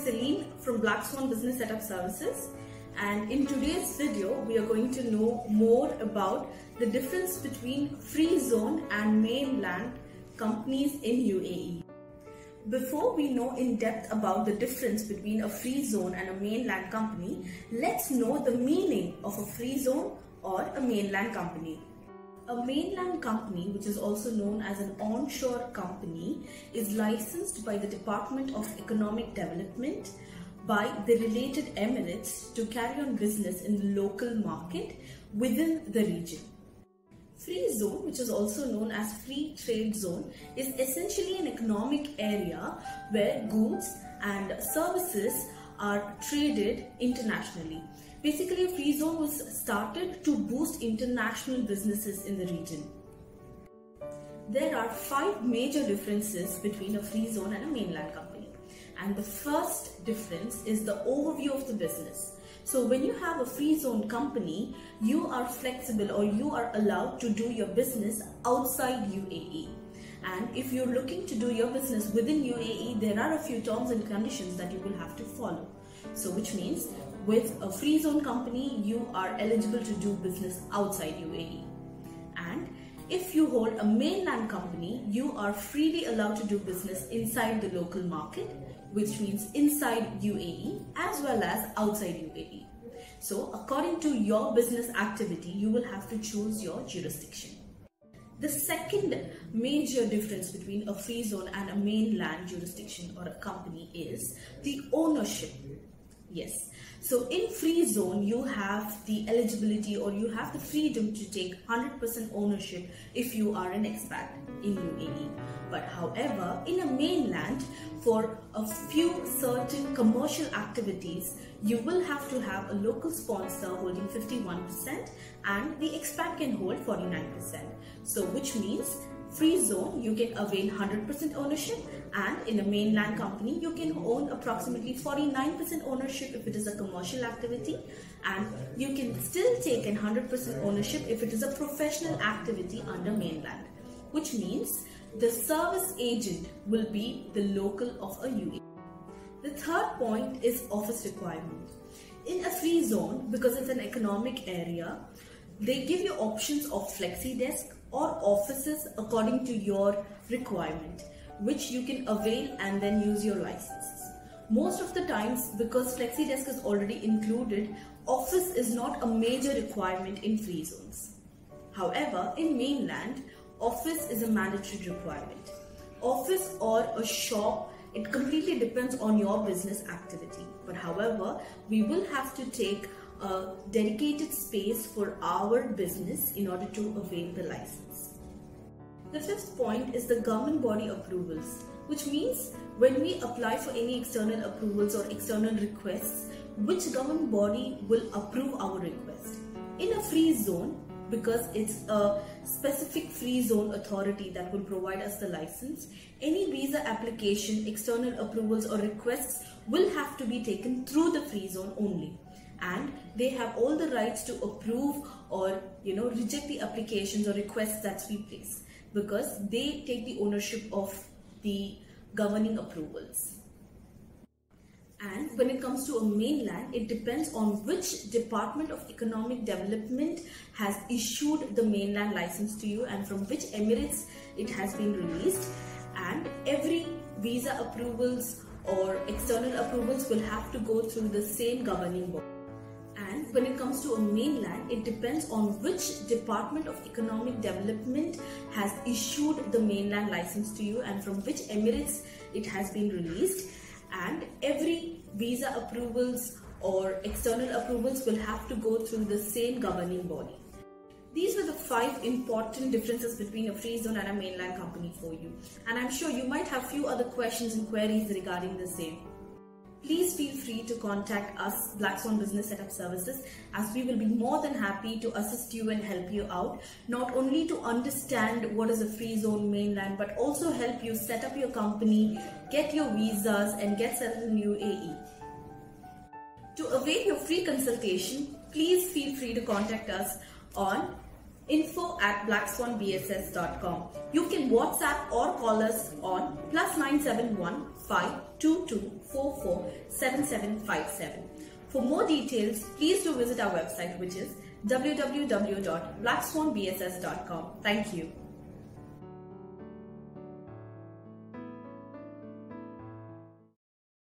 Celine from Black Swan Business Setup Services, and in today's video we are going to know more about the difference between free zone and mainland companies in UAE. Before we know in depth about the difference between a free zone and a mainland company, let's know the meaning of a free zone or a mainland company. A mainland company, which is also known as an onshore company, is licensed by the Department of Economic Development by the related emirates to carry on business in the local market within the region. Free zone, which is also known as free trade zone, is essentially an economic area where goods and services are traded internationally. Basically, a free zone was started to boost international businesses in the region. There are 5 major differences between a free zone and a mainland company. And the first difference is the overview of the business. So when you have a free zone company, you are flexible or you are allowed to do your business outside UAE. And if you're looking to do your business within UAE, there are a few terms and conditions that you will have to follow. So which means with a free zone company, you are eligible to do business outside UAE. And if you hold a mainland company, you are freely allowed to do business inside the local market, which means inside UAE as well as outside UAE. So according to your business activity, you will have to choose your jurisdiction. The second major difference between a free zone and a mainland jurisdiction or a company is the ownership. Yes. So in free zone, you have the eligibility or you have the freedom to take 100% ownership if you are an expat in UAE. But however, in a mainland, for a few certain commercial activities, you will have to have a local sponsor holding 51% and the expat can hold 49%. So which means free zone, you can avail 100% ownership, and in a mainland company, you can own approximately 49% ownership if it is a commercial activity, and you can still take 100% ownership if it is a professional activity under mainland, which means the service agent will be the local of a UAE. The third point is office requirement. In a free zone, because it's an economic area, they give you options of flexi desk or offices according to your requirement, which you can avail and then use your licenses. Most of the times, because flexi desk is already included, office is not a major requirement in free zones. However, in mainland, office is a mandatory requirement. Office or a shop, it completely depends on your business activity. But however, we will have to take a dedicated space for our business in order to avail the license. The fifth point is the government body approvals, which means when we apply for any external approvals or external requests, which government body will approve our request. In a free zone, because it's a specific free zone authority that will provide us the license, any visa application, external approvals or requests will have to be taken through the free zone only. And they have all the rights to approve or reject the applications or requests that we place, because they take the ownership of the governing approvals. And when it comes to a mainland, it depends on which Department of Economic Development has issued the mainland license to you and from which emirates it has been released. And every visa approvals or external approvals will have to go through the same governing body. And when it comes to a mainland, it depends on which Department of Economic Development has issued the mainland license to you and from which emirates it has been released. And every visa approvals or external approvals will have to go through the same governing body. These were the 5 important differences between a free zone and a mainland company for you. And I'm sure you might have few other questions and queries regarding the same. Please feel free to contact us, Black Swan Business Setup Services, as we will be more than happy to assist you and help you out, not only to understand what is a free zone mainland, but also help you set up your company, get your visas and get settled in UAE. To avail your free consultation, please feel free to contact us on info@blackswanbss.com. You can WhatsApp or call us on +971 522 447757. For more details, please do visit our website, which is www.blackswanbss.com. Thank you.